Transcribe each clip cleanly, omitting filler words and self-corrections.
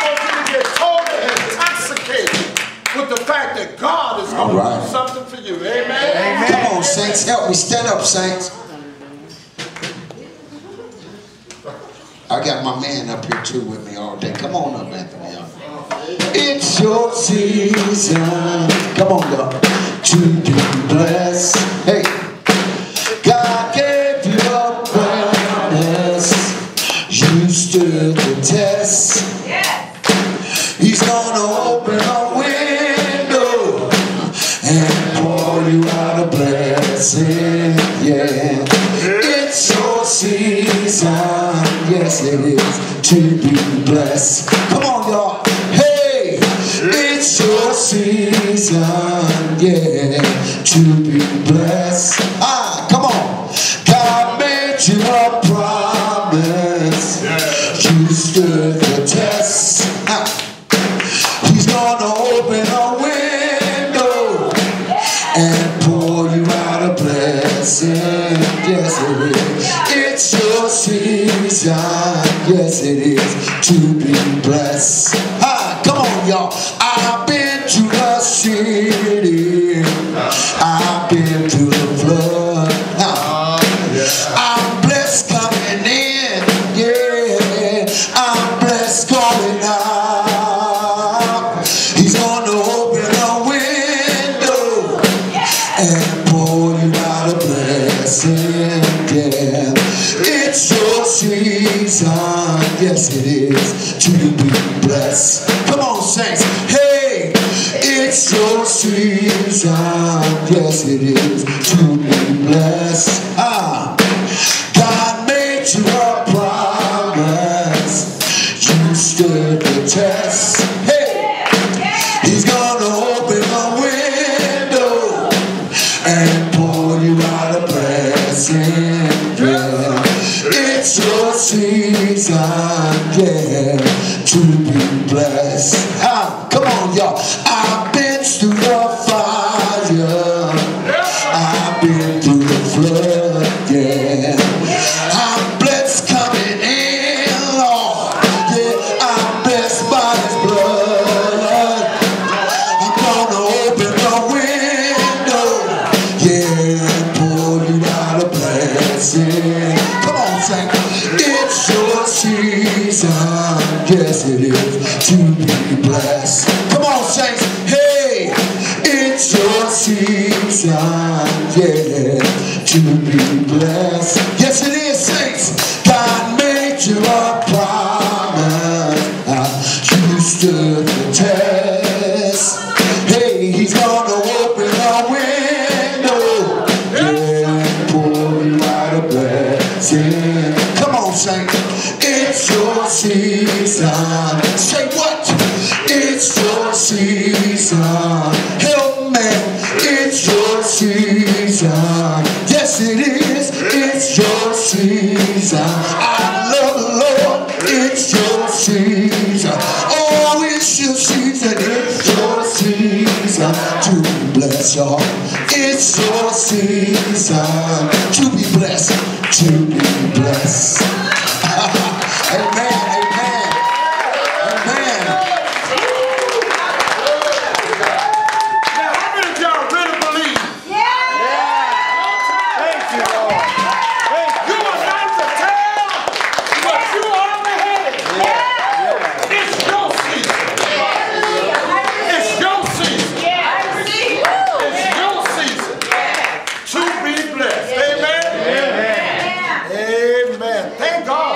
want you to get totally intoxicated with the fact that God is going to do something for you. Amen. Amen. Come on, saints. Help me. Stand up, saints. I got my man up here too with me all day. Come on up, Anthony. It's your season. Come on, y'all. To be blessed. Hey. God gave you a promise. You stood the test. He's gonna open a window and pour you out a blessing. Yeah. It's your season. Yes, it is. To be blessed. Come on, y'all. Hey, it's your season. Yeah, to be blessed. Come on. God made you a promise. You stood the test. He's gonna open a window and pour you out a blessing. Yes, it is. It's your season. Yes, it is. To be blessed. Come on, y'all. I've been to the city. I've been through the flood. I'm blessed coming in. Yeah, I'm blessed going out. He's gonna open a window and pour you out a blessing. Yeah, it's your season. Yes, it is. To be blessed. Come on, saints. Hey, it's your season. Yes, it is. To be blessed. God made you a promise. You stood the test. Hey, he's gonna open a window and pour you out a blessing. Yeah, it's your season. Yeah, to be blessed. Come on, y'all. I've been through the fire. I've been through the flood. Yeah, I'm blessed coming in, Lord. Yeah, I'm blessed by His blood. I'm gonna open a window. Yeah, and pour you out a blessing. Come on, saint. It's your season. Yes, it is. To be blessed. Come on, saints. Hey, it's your season. Yeah, to be blessed. Yes, it is, saints. God made you a promise. You stood the test. Hey, He's gonna open a window. Yeah, and pour you out a blessing. Come on, saints. It's your season. Say what? It's your season. Help me. It's your season. Yes, it is. It's your season. I love the Lord. It's your season. Oh, it's your season. It's your season to bless y'all. It's your season to be blessed. To be blessed. Amen. Amen. Amen. Now, how many of y'all really believe? Thank you, Lord. You are not to tell, but you already had. It's your season. It's your season. It's your season to be blessed. Amen. Amen. Thank God.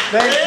Thank you.